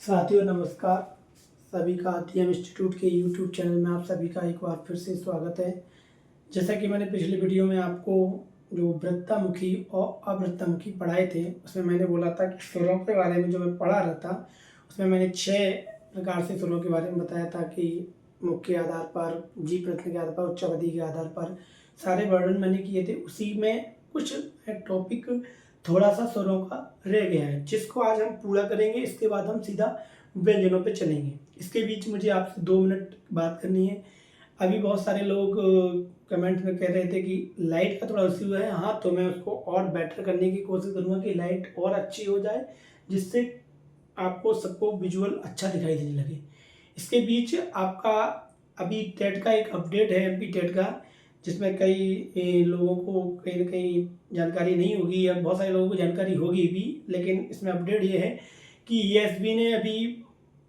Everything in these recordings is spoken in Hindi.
साथियों नमस्कार। सभी का आरटीएम इंस्टीट्यूट के यूट्यूब चैनल में आप सभी का एक बार फिर से स्वागत है। जैसा कि मैंने पिछले वीडियो में आपको जो वृत्तामुखी और अवृत्तामुखी पढ़ाए थे उसमें मैंने बोला था कि स्वरों के बारे में जो मैं पढ़ा रहा था उसमें मैंने 6 प्रकार से स्वरों के बारे में बताया था कि मुख्य के आधार पर, जी प्रत्यय के आधार पर, उच्चावधि के आधार पर सारे वर्णन मैंने किए थे। उसी में कुछ टॉपिक थोड़ा सा स्वरों का रह गया है जिसको आज हम पूरा करेंगे। इसके बाद हम सीधा व्यंजनों पे चलेंगे। इसके बीच मुझे आपसे 2 मिनट बात करनी है। अभी बहुत सारे लोग कमेंट में कह रहे थे कि लाइट का थोड़ा इश्यू है। हाँ, तो मैं उसको और बेटर करने की कोशिश करूँगा कि लाइट और अच्छी हो जाए जिससे आपको सबको विजुअल अच्छा दिखाई देने लगे। इसके बीच आपका अभी टेट का एक अपडेट है, एमपी टेट का, जिसमें कई लोगों को कहीं न कहीं जानकारी नहीं होगी या बहुत सारे लोगों को जानकारी होगी भी, लेकिन इसमें अपडेट ये है कि ईएसबी ने अभी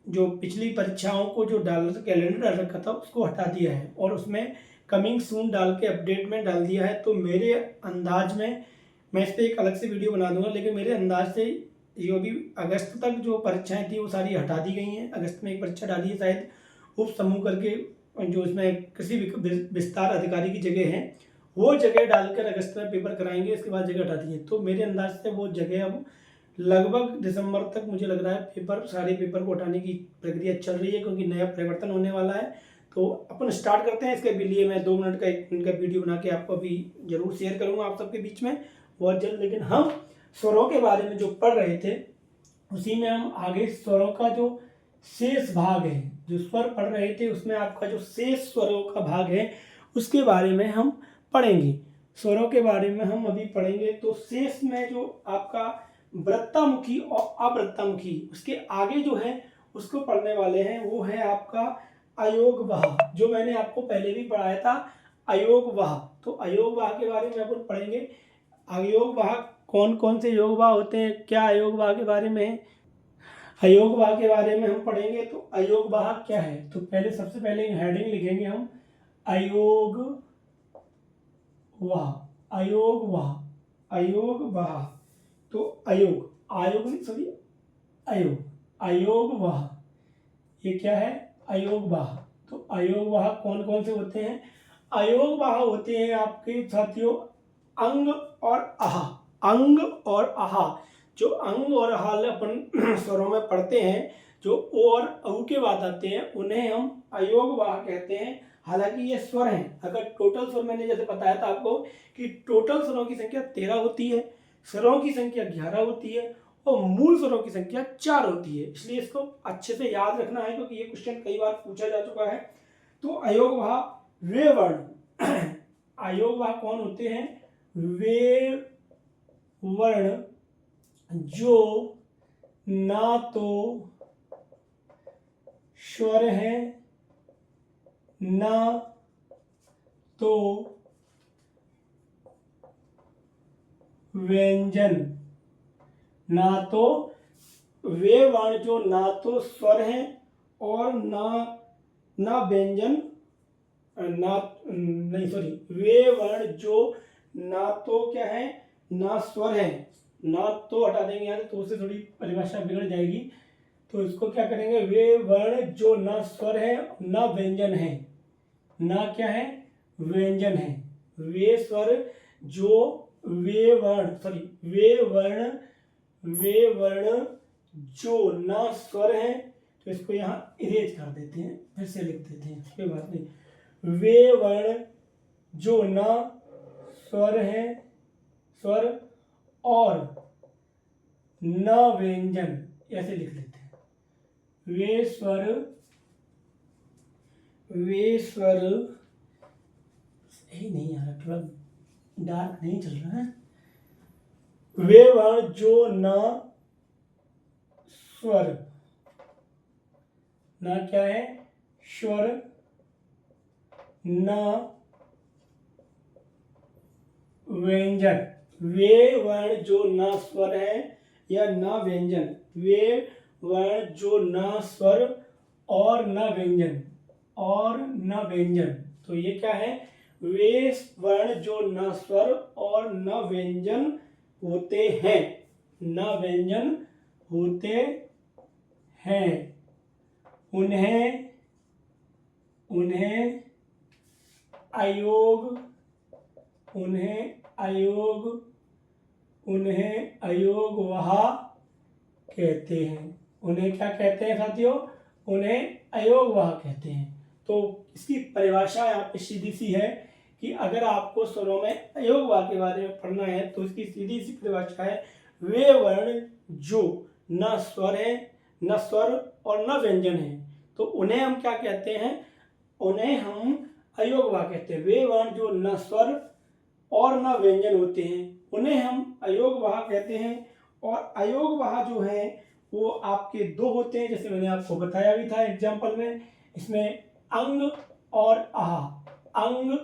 जो पिछली परीक्षाओं को जो कैलेंडर डाल रखा था उसको हटा दिया है और उसमें कमिंग सून डाल के अपडेट में डाल दिया है। तो मेरे अंदाज में मैं इस पर एक अलग से वीडियो बना दूंगा, लेकिन मेरे अंदाज से जो भी अगस्त तक जो परीक्षाएं थी वो सारी हटा दी गई हैं। अगस्त में एक परीक्षा डाली है शायद उप समूह करके, जो इसमें कृषि विस्तार अधिकारी की जगह है, वो जगह डालकर अगस्त में पेपर कराएंगे। इसके बाद जगह हटा दी है, तो मेरे अंदाज से वो जगह अब लगभग दिसंबर तक मुझे लग रहा है सारे पेपर को हटाने की प्रक्रिया चल रही है, क्योंकि नया परिवर्तन होने वाला है। तो अपन स्टार्ट करते हैं। इसके लिए मैं 2 मिनट का 1 मिनट का वीडियो बना के आपको अभी जरूर शेयर करूंगा आप सबके बीच में बहुत जल्द। लेकिन हम स्वरों के बारे में जो पढ़ रहे थे उसी में हम आगे स्वरों का जो शेष भाग है, जो स्वर पढ़ रहे थे उसमें आपका जो शेष स्वरों का भाग है उसके बारे में हम पढ़ेंगे। स्वरों के बारे में हम अभी पढ़ेंगे। तो शेष में जो आपका वृत्तामुखी और अवृत्तामुखी, उसके आगे जो है उसको पढ़ने वाले हैं, वो है आपका अयोगवाह, जो मैंने आपको पहले भी पढ़ाया था, अयोगवाह। तो अयोगवाह के बारे में अपन पढ़ेंगे। अयोगवाह कौन कौन से योगवाह होते हैं, क्या अयोगवाह के बारे में है, अयोगवाह के बारे में हम पढ़ेंगे। तो अयोगवाह क्या है, तो पहले सबसे पहले हेडिंग लिखेंगे हम अयोगवाह, अयोगवाह, अयोगवाह। तो आयोग नहीं, सॉरी, अयोगवाह, ये क्या है, अयोगवाह। तो अयोगवाह कौन कौन से होते हैं, अयोगवाह होते हैं आपके साथियों अंग और आहा। अंग और आहा, जो अंग और आहा अपन स्वरों में पढ़ते हैं, जो ओ और औ के बाद आते हैं उन्हें हम अयोगवाह कहते हैं। हालांकि ये स्वर हैं। अगर टोटल स्वर मैंने जैसे बताया था आपको कि टोटल स्वरों की संख्या 13 होती है, स्वरों की संख्या 11 होती है और मूल स्वरों की संख्या 4 होती है। इसलिए इसको अच्छे से याद रखना है, क्योंकि ये क्वेश्चन कई बार पूछा जा चुका है। तो अयोगवाह वे वर्ण अयोगवाह कौन होते हैं, वे वर्ण जो ना तो स्वर है ना तो व्यंजन, ना तो वे वर्ण जो ना तो स्वर हैं और ना व्यंजन, ना नहीं सॉरी, वे वर्ण जो ना तो क्या है, ना स्वर है, ना तो हटा देंगे यहाँ तो उससे थोड़ी परिभाषा बिगड़ जाएगी। तो इसको क्या करेंगे, वे वर्ण जो ना स्वर है ना व्यंजन है, ना क्या है, व्यंजन है। वे स्वर जो वे वर्ण जो ना स्वर है। तो इसको यहाँ इरेज कर देते हैं, फिर से लिख देते हैं, कोई बात नहीं। वे वर्ण जो ना स्वर है, स्वर और न व्यंजन, ऐसे लिख लेते हैं। वे स्वर सही नहीं आ रहा, थोड़ा डार्क नहीं चल रहा है। वे वर्ण जो न स्वर, ना क्या है, स्वर, न व्यंजन। वे वर्ण जो न स्वर है या न व्यंजन, वे वर्ण जो न स्वर और न व्यंजन, तो ये क्या है, वे वर्ण जो न स्वर और न व्यंजन होते हैं, न व्यंजन होते हैं। उन्हें उन्हें अयोग उन्हें अयोग उन्हें अयोगवाह कहते हैं। उन्हें क्या कहते हैं साथियों? उन्हें अयोगवाह कहते हैं। तो इसकी परिभाषा यहाँ पे सीधी सी है कि अगर आपको स्वरों में अयोगवाह के बारे में पढ़ना है तो इसकी सीधी सी परिभाषा है, वे वर्ण जो न स्वर है, न स्वर और न व्यंजन है, तो उन्हें हम क्या कहते हैं? उन्हें हम अयोगवाह कहते हैं। वे वर्ण जो न स्वर और न व्यंजन होते हैं उन्हें हम अयोगवाह कहते हैं। और अयोगवाह जो है वो आपके दो होते हैं, जैसे मैंने आपको बताया भी था एग्जाम्पल में। इसमें अंग और आहा। अंग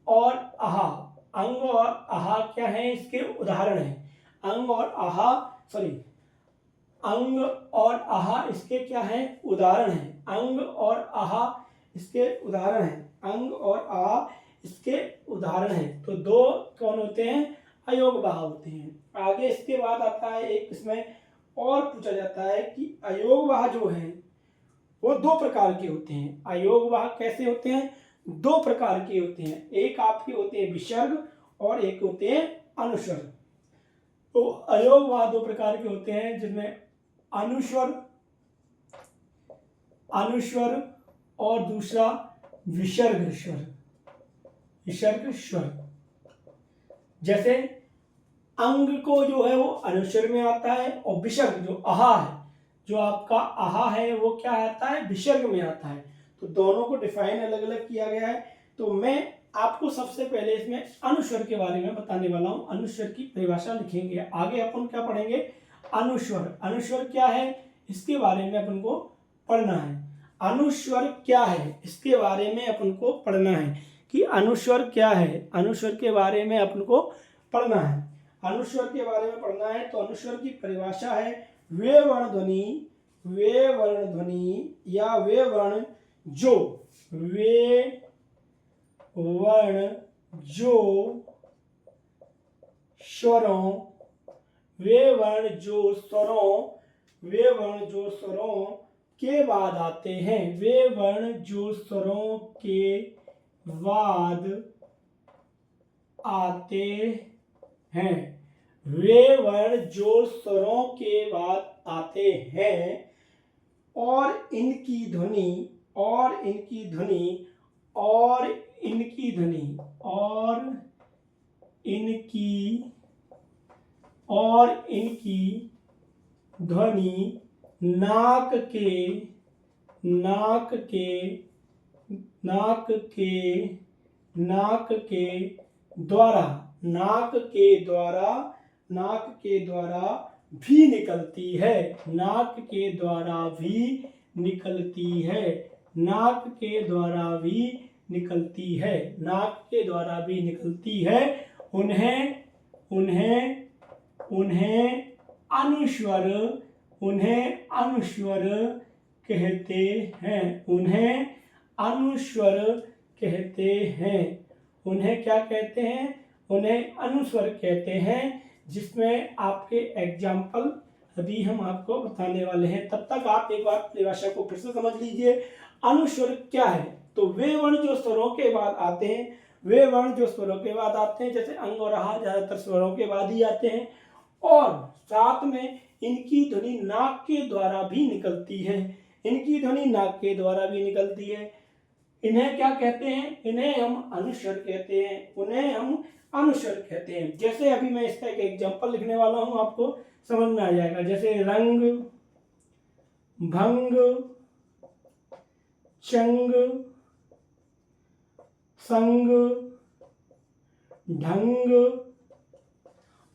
और आहा, अंग और आहा क्या है? इसके उदाहरण हैं। अंग और आहा अंग और आहा इसके क्या है? उदाहरण हैं। अंग और आहा इसके उदाहरण हैं। अंग और आहा इसके उदाहरण हैं। तो दो कौन होते हैं? अयोगवाह होते हैं। आगे इसके बाद आता है एक, इसमें और पूछा जाता है कि अयोगवाह जो हैं वो दो प्रकार के होते हैं। अयोगवाह कैसे होते हैं? दो प्रकार के होते हैं। एक आपके होते हैं विसर्ग और एक होते हैं अनुस्वर। तो अयोगवाह दो प्रकार के होते हैं, जिसमें अनुस्वर और दूसरा विसर्ग स्वर। जैसे अंग को जो है वो अनुस्वर में आता है और विसर्ग जो आहा है, जो आपका आहा है वो क्या आता है? विसर्ग में आता है। तो दोनों को डिफाइन अलग अलग किया गया है। तो मैं आपको सबसे पहले इसमें अनुस्वर के बारे में बताने वाला हूं। अनुस्वर की परिभाषा लिखेंगे। आगे अपन क्या पढ़ेंगे? अनुस्वर क्या है इसके बारे में अपन को पढ़ना है। अनुस्वर क्या है इसके बारे में अपन को पढ़ना है कि अनुस्वर क्या है। अनुस्वर के बारे में अपन को पढ़ना है। अनुस्वर के बारे में पढ़ना है तो अनुस्वर की परिभाषा है, वे वर्ण ध्वनि या वे वर्ण जो स्वरों के बाद आते हैं। वे वर्ण जो स्वरों के बाद आते हैं। वे वर्ण जो स्वरों के बाद आते हैं और इनकी ध्वनि नाक के द्वारा भी निकलती है। नाक के द्वारा भी निकलती है। उन्हें अनुस्वर कहते हैं। उन्हें क्या कहते हैं? उन्हें अनुस्वर कहते हैं, जिसमें आपके एग्जाम्पल अभी हम आपको बताने वाले हैं। तब तक आप एक बार परिभाषा को फिर से समझ लीजिए। अनुस्वर क्या है? तो वे वर्ण जो स्वरों के बाद आते हैं, जैसे अंग और आहा ज्यादातर स्वरों के बाद ही आते हैं, और साथ में इनकी ध्वनि नाक के द्वारा भी निकलती है। इन्हें क्या कहते हैं? इन्हें हम अनुस्वर कहते हैं। जैसे अभी मैं इसका एक एग्जांपल लिखने वाला हूं, आपको समझ में आ जाएगा। जैसे रंग, भंग, चंग, संग, ढंग,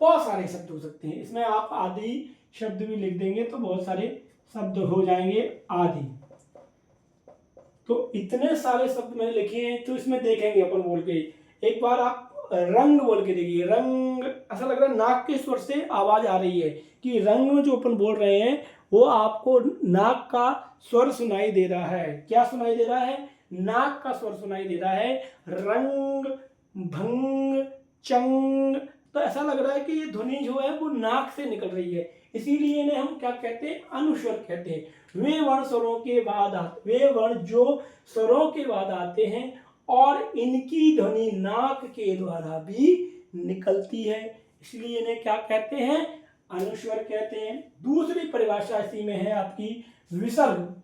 बहुत सारे शब्द हो सकते हैं। इसमें आप आदि शब्द भी लिख देंगे तो बहुत सारे शब्द हो जाएंगे आदि। तो इतने सारे शब्द मैंने लिखे हैं, तो इसमें देखेंगे अपन बोल के। एक बार आप रंग बोल के देखिए। रंग ऐसा लग रहा है नाक के स्वर से आवाज आ रही है कि रंग में जो अपन बोल रहे हैं वो आपको नाक का स्वर सुनाई दे रहा है। क्या सुनाई दे रहा है? नाक का स्वर सुनाई दे रहा है। रंग, भंग, चंग, तो ऐसा लग रहा है कि ये ध्वनि जो है वो नाक से निकल रही है। इसीलिए इन्हें हम क्या कहते हैं, अनुस्वर कहते हैं। वे वर्ण स्वरों के बाद वे वर्ण जो स्वरों के बाद आते हैं और इनकी ध्वनि नाक के द्वारा भी निकलती है, इसलिए इन्हें क्या कहते हैं, अनुस्वर कहते हैं। दूसरी परिभाषा इसी में है आपकी विसर्ग।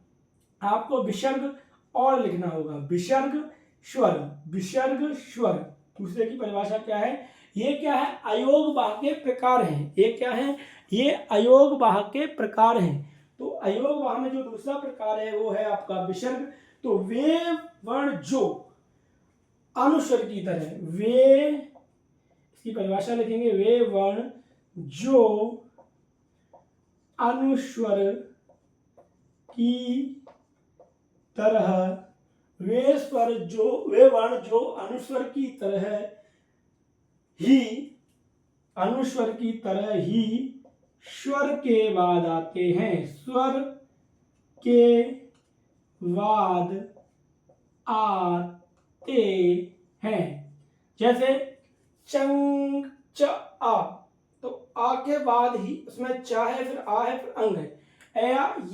आपको विसर्ग और लिखना होगा, विसर्ग स्वर, विसर्ग स्वर। दूसरे की परिभाषा क्या है, ये क्या है, अयोग वाह के प्रकार हैं। ये क्या है, ये अयोग वाह के प्रकार हैं। तो अयोग वाह में जो दूसरा प्रकार है वो है आपका विसर्ग। तो वे वर्ण जो अनुस्वर की तरह, वे, इसकी परिभाषा लिखेंगे, वे वर्ण जो अनुस्वर की तरह, वे वर्ण जो अनुस्वर की तरह ही, अनुस्वर की तरह ही स्वर के बाद आते हैं, स्वर के बाद आते हैं। जैसे चंग च आ, तो आ के बाद ही उसमें च है, फिर आ है, फिर अंग है।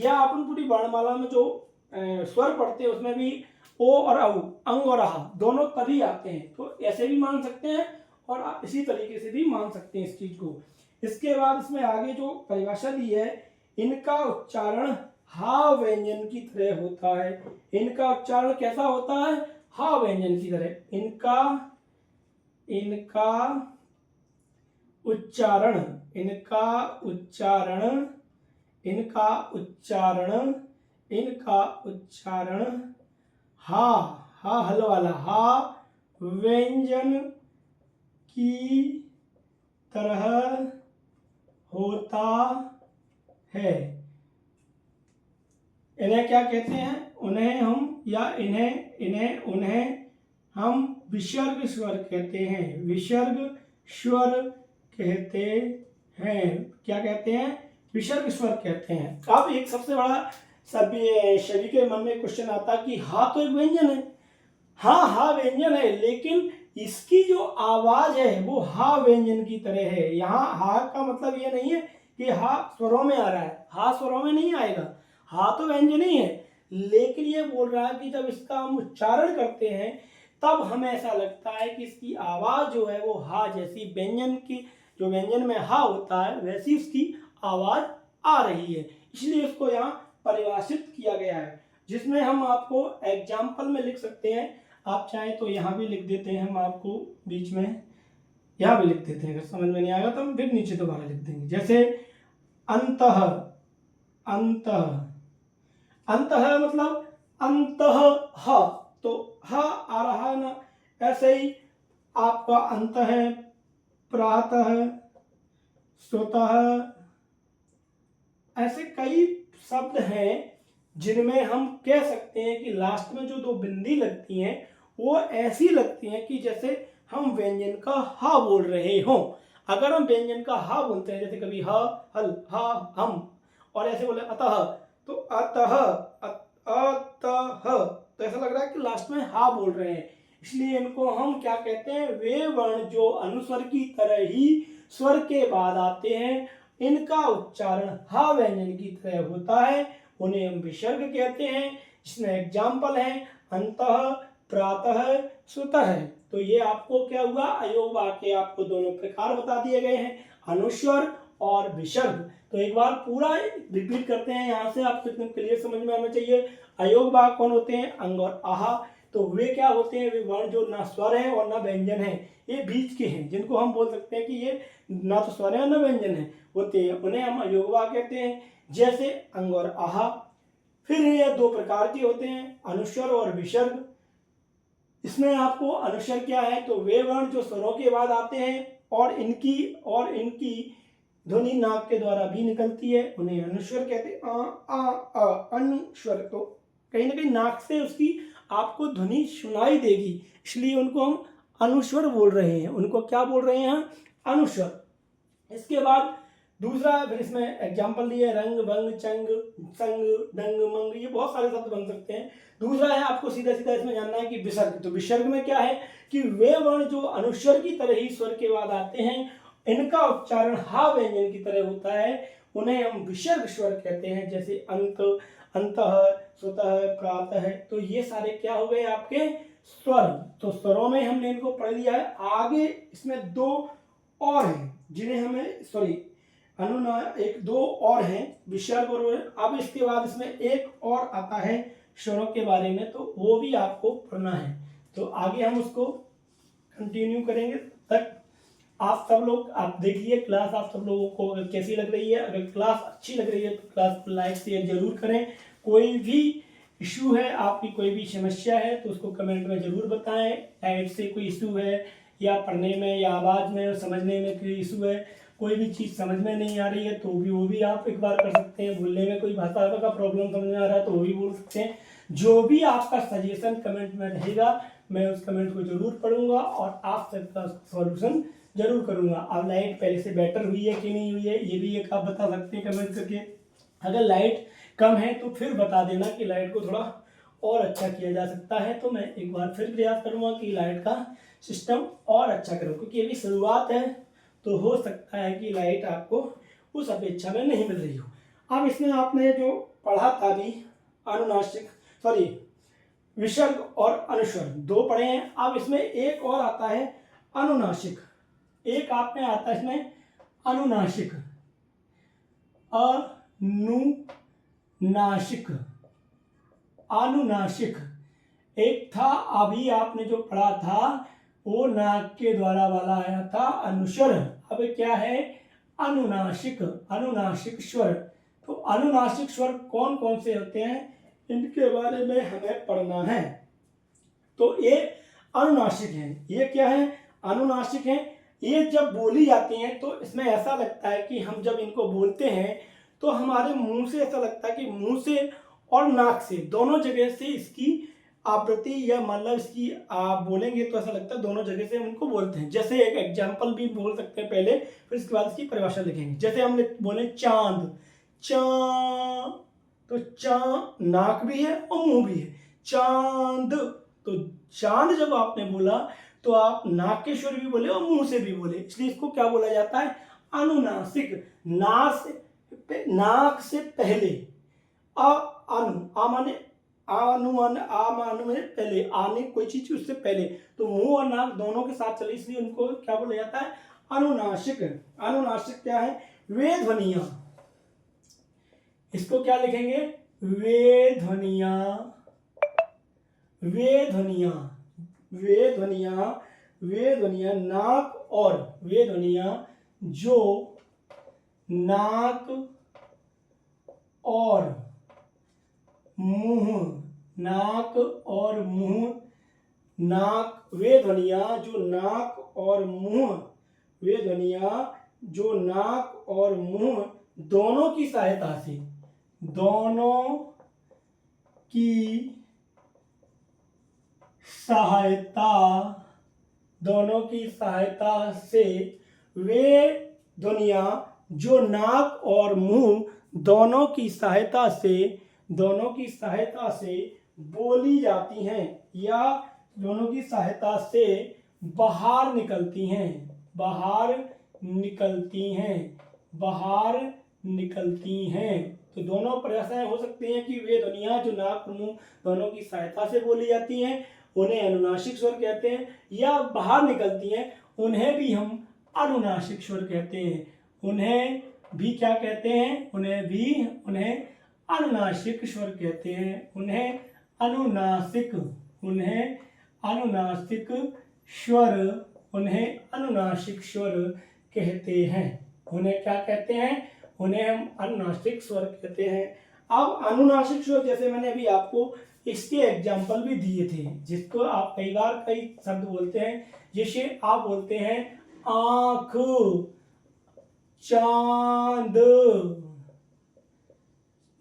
या अपन पूरी वर्णमाला में जो स्वर पढ़ते हैं उसमें भी ओ और औ, अंग और आह दोनों तभी आते हैं। तो ऐसे भी मान सकते हैं और आप इसी तरीके से भी मान सकते हैं इस चीज को। इसके बाद इसमें आगे जो परिभाषा दी है, इनका उच्चारण हा व्यंजन की तरह होता है। इनका उच्चारण कैसा होता है, हा व्यंजन की तरह। इनका उच्चारण, इनका उच्चारण हा हल वाला हा व्यंजन की तरह होता है। इन्हें क्या कहते हैं, उन्हें हम विसर्ग स्वर कहते हैं, विसर्ग स्वर कहते हैं। क्या कहते हैं, विसर्ग स्वर कहते हैं। अब एक सबसे बड़ा सभी के मन में क्वेश्चन आता है कि हा तो एक व्यंजन है, हा व्यंजन है, लेकिन इसकी जो आवाज है वो हा व्यंजन की तरह है। यहाँ हा का मतलब ये नहीं है कि हा स्वरों में आ रहा है, हा स्वरों में नहीं आएगा, हा तो व्यंजन ही है, लेकिन ये बोल रहा है कि जब इसका हम उच्चारण करते हैं तब हमें ऐसा लगता है कि इसकी आवाज जो है वो हा जैसी, व्यंजन की जो व्यंजन में हा होता है वैसी उसकी आवाज आ रही है, इसलिए उसको यहाँ परिभाषित किया गया है, जिसमें हम आपको एग्जाम्पल में लिख सकते हैं। आप चाहें तो यहाँ भी लिख देते हैं, हम आपको बीच में यहाँ भी लिख देते हैं, अगर समझ में नहीं आएगा तो हम फिर नीचे दोबारा लिख देंगे। जैसे अंतः, अंतः मतलब अंतः ह, तो ह आ रहा है ना, ऐसे ही आपका अंत है, प्रातः, स्वतः, ऐसे कई शब्द हैं जिनमें हम कह सकते हैं कि लास्ट में जो दो बिंदी लगती हैं वो ऐसी लगती हैं कि जैसे हम व्यंजन का हा बोल रहे हों। अगर हम व्यंजन का हा बोलते हैं, जैसे कभी ह, हल, हा, हम, और ऐसे बोले अतः, तो अतः, तो ऐसा लग रहा है कि लास्ट में हा बोल रहे हैं, इसलिए इनको हम क्या कहते हैं, वे वर्ण जो अनुस्वर की तरह ही स्वर के बाद आते हैं, इनका उच्चारण हा व्यंजन की तरह होता है, उन्हें हम विसर्ग कहते हैं। जिसमें एग्जाम्पल है अंतः, प्रातः, स्वतः। तो ये आपको क्या हुआ, अयोग वाक्य के आपको दोनों प्रकार बता दिए गए हैं, अनुस्वर और विसर्ग। तो एक बार पूरा रिपीट करते हैं, यहाँ से आपको एकदम क्लियर समझ में आना चाहिए। अयोग वाक्य कौन होते हैं, अंग और आहा। तो वे क्या होते हैं, वे वर्ण जो ना स्वर है और ना व्यंजन है, ये बीच के हैं, जिनको हम बोल सकते हैं कि ये ना तो स्वर है ना व्यंजन है होते हैं, उन्हें हम अयोग वाक्य कहते हैं, जैसे अंग और आहा। फिर ये दो प्रकार के होते हैं, अनुस्वर और विसर्ग। इसमें आपको अनुस्वर क्या है, तो वे वर्ण जो स्वरों के बाद आते हैं और इनकी ध्वनि नाक के द्वारा भी निकलती है, उन्हें अनुस्वर कहते हैं। अनुस्वर, तो कहीं ना कहीं नाक से उसकी आपको ध्वनि सुनाई देगी, इसलिए उनको हम अनुस्वर बोल रहे हैं। उनको क्या बोल रहे हैं, अनुस्वर। इसके बाद दूसरा, फिर इसमें एग्जाम्पल दिए, रंग, भंग, चंग, संग, डंग, मंग, ये बहुत सारे शब्द बन सकते हैं। दूसरा है आपको सीधा सीधा इसमें जानना है कि विसर्ग। तो विसर्ग में क्या है कि वे वर्ण जो अनुस्वर की तरह ही स्वर के बाद आते हैं, इनका उच्चारण हा व्यंजन की तरह होता है, उन्हें हम विसर्ग स्वर कहते हैं, जैसे अंत, अंतः, स्वतः, प्रातः। तो ये सारे क्या हो गए आपके स्वर। तो स्वरों में हमने इनको पढ़ लिया है। आगे इसमें दो और हैं जिन्हें हमें एक दो और हैं विसर्ग और। अब इसके बाद इसमें एक और आता है स्वरों के बारे में, तो वो भी आपको पढ़ना है। तो आगे हम उसको कंटिन्यू करेंगे। तक आप सब लोग आप देखिए क्लास आप सब लोगों को अगर कैसी लग रही है। अगर क्लास अच्छी लग रही है तो क्लास को लाइक शेयर जरूर करें। कोई भी इशू है, आपकी कोई भी समस्या है तो उसको कमेंट में ज़रूर बताएं। लाइट से कोई इशू है या पढ़ने में या आवाज़ में समझने में कोई इशू है, कोई भी चीज़ समझ में नहीं आ रही है तो भी वो भी आप एक बार कर सकते हैं। बोलने में कोई भाषा का प्रॉब्लम समझ में आ रहा है तो वो भी बोल सकते हैं। जो भी आपका सजेशन कमेंट में रहेगा मैं उस कमेंट को जरूर पढ़ूंगा और आप सबका सॉल्यूशन जरूर करूंगा। अब लाइट पहले से बेटर हुई है कि नहीं हुई है ये भी एक आप बता सकते हैं कमेंट करके। अगर लाइट कम है तो फिर बता देना कि लाइट को थोड़ा और अच्छा किया जा सकता है, तो मैं एक बार फिर प्रयास करूंगा कि लाइट का सिस्टम और अच्छा करूं, क्योंकि अभी शुरुआत है तो हो सकता है कि लाइट आपको उस अपेक्षा में नहीं मिल रही हो। अब इसमें आपने जो पढ़ा था अभी अनुनासिक विसर्ग और अनुस्वर दो पढ़े हैं। अब इसमें एक और आता है अनुनासिक। एक आप में आता है इसमें अनुनासिक, अनुनासिक, अनुनासिक। एक था अभी आपने जो पढ़ा था वो नाक के द्वारा वाला आया था अनुस्वर। अब क्या है अनुनासिक, अनुनासिक स्वर। तो अनुनासिक स्वर कौन कौन से होते हैं इनके बारे में हमें पढ़ना है। तो ये अनुनासिक हैं। ये क्या है अनुनासिक हैं। ये जब बोली जाती हैं तो इसमें ऐसा लगता है कि हम जब इनको बोलते हैं तो हमारे मुंह से ऐसा लगता है कि मुंह से और नाक से दोनों जगह से इसकी आवृत्ति या मतलब इसकी आप बोलेंगे तो ऐसा लगता है दोनों जगह से हम इनको बोलते हैं। जैसे एक एग्जाम्पल भी बोल सकते हैं पहले, फिर इसके बाद इसकी परिभाषा लिखेंगे। जैसे हम बोले चांद, चा, तो चा नाक भी है और मुंह भी है, चांद। तो चांद जब आपने बोला तो आप नाक के स्वर भी बोले और मुंह से भी बोले, इसलिए इसको क्या बोला जाता है अनुनासिक। नाक से पहले माने पहले आने कोई चीज उससे पहले, तो मुंह और नाक दोनों के साथ चले, इसलिए उनको क्या बोला जाता है अनुनासिक। अनुनासिक क्या है वे ध्वनियां। इसको क्या लिखेंगे वे ध्वनियां, वे ध्वनियां, वे ध्वनियां, वे ध्वनियां नाक और वे ध्वनियां जो नाक और मुंह, नाक और मुंह, नाक वे ध्वनियां जो नाक और मुंह, वे ध्वनियां जो नाक और मुंह दोनों की सहायता से, दोनों की सहायता, दोनों की सहायता से वे ध्वनियां जो नाक और मुंह दोनों की सहायता से, दोनों की सहायता से बोली जाती हैं या दोनों की सहायता से बाहर निकलती हैं, बाहर निकलती हैं, बाहर निकलती हैं। तो दोनों परिभाषाएं हो सकती हैं कि वे ध्वनियां जो नाक और मुंह दोनों की सहायता से बोली जाती हैं उन्हें अनुनासिक स्वर कहते हैं, या बाहर निकलती हैं उन्हें भी हम अनुनासिक स्वर कहते हैं। उन्हें भी क्या कहते हैं उन्हें अनुनासिक स्वर कहते हैं। उन्हें अनुनासिक, उन्हें अनुनासिक स्वर, उन्हें अनुनासिक स्वर कहते हैं। उन्हें क्या कहते हैं उन्हें हम अनुनासिक स्वर कहते हैं। अब अनुनासिक स्वर जैसे मैंने अभी आपको इसके एग्जाम्पल भी दिए थे, जिसको आप कई बार कई शब्द बोलते हैं, जैसे आप बोलते हैं आंख, चांद,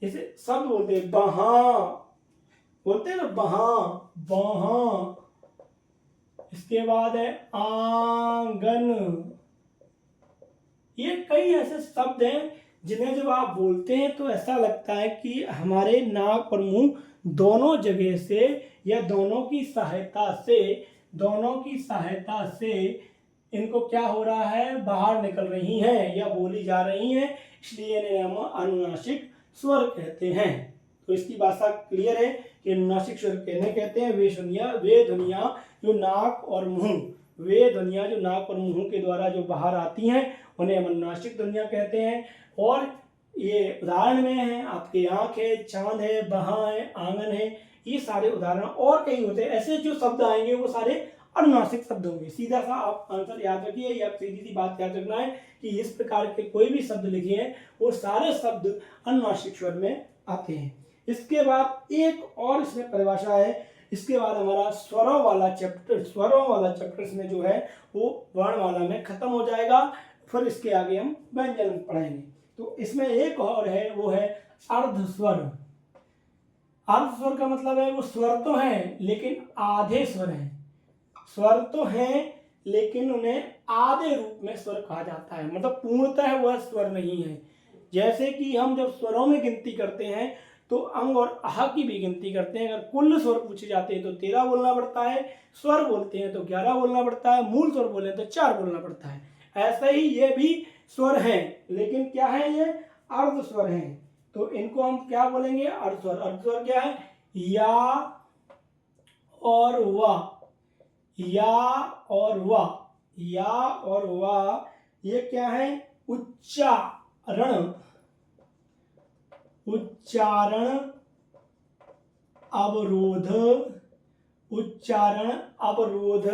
जैसे शब्द बोलते हैं बहा, बोलते हैं ना बहा, बहा। इसके बाद है आंगन। ये कई ऐसे शब्द हैं जिन्हें जब आप बोलते हैं तो ऐसा लगता है कि हमारे नाक और मुंह दोनों जगह से या दोनों की सहायता से, दोनों की सहायता से इनको क्या हो रहा है, बाहर निकल रही हैं या बोली जा रही हैं, इसलिए इन्हें हम अनुनासिक स्वर कहते हैं। तो इसकी भाषा क्लियर है कि अनुनासिक स्वर कहने कहते हैं वे ध्वनियाँ जो नाक और मुंह, वे ध्वनियाँ जो नाक और मुंह के द्वारा जो बाहर आती हैं उन्हें हम अनुनासिक ध्वनियाँ कहते हैं। और ये उदाहरण में है आपके आँख है, चांद है, बहा है, आंगन है, ये सारे उदाहरण और कई होते हैं। ऐसे जो शब्द आएंगे वो सारे अनुनासिक शब्द होंगे। सीधा सा आप आंसर याद रखिए, या सीधी सी बात याद रखना है कि इस प्रकार के कोई भी शब्द लिखे हैं वो सारे शब्द अनुनासिक स्वर में आते हैं। इसके बाद एक और इसमें परिभाषा है। इसके बाद हमारा स्वरों वाला चैप्टर इसमें जो है वो वर्णमाला में खत्म हो जाएगा। फिर इसके आगे हम व्यंजन पढ़ेंगे। तो इसमें एक और है, वो है अर्धस्वर। अर्धस्वर का मतलब है वो स्वर तो हैं लेकिन आधे स्वर हैं। स्वर तो हैं लेकिन उन्हें आधे रूप में स्वर कहा जाता है, मतलब पूर्णतः वह स्वर नहीं है। जैसे कि हम जब स्वरों में गिनती करते हैं तो अंग और आह की भी गिनती करते हैं। अगर कुल स्वर पूछे जाते हैं तो 13 बोलना पड़ता है, स्वर बोलते हैं तो 11 बोलना पड़ता है, मूल स्वर बोले तो 4 बोलना पड़ता है। ऐसा ही ये भी स्वर हैं, लेकिन क्या है, ये अर्ध स्वर हैं। तो इनको हम क्या बोलेंगे, अर्धस्वर। अर्धस्वर क्या है, या और वाह, या और वाह, या और वाह, ये क्या है, उच्चारण अवरोध, उच्चारण अवरोध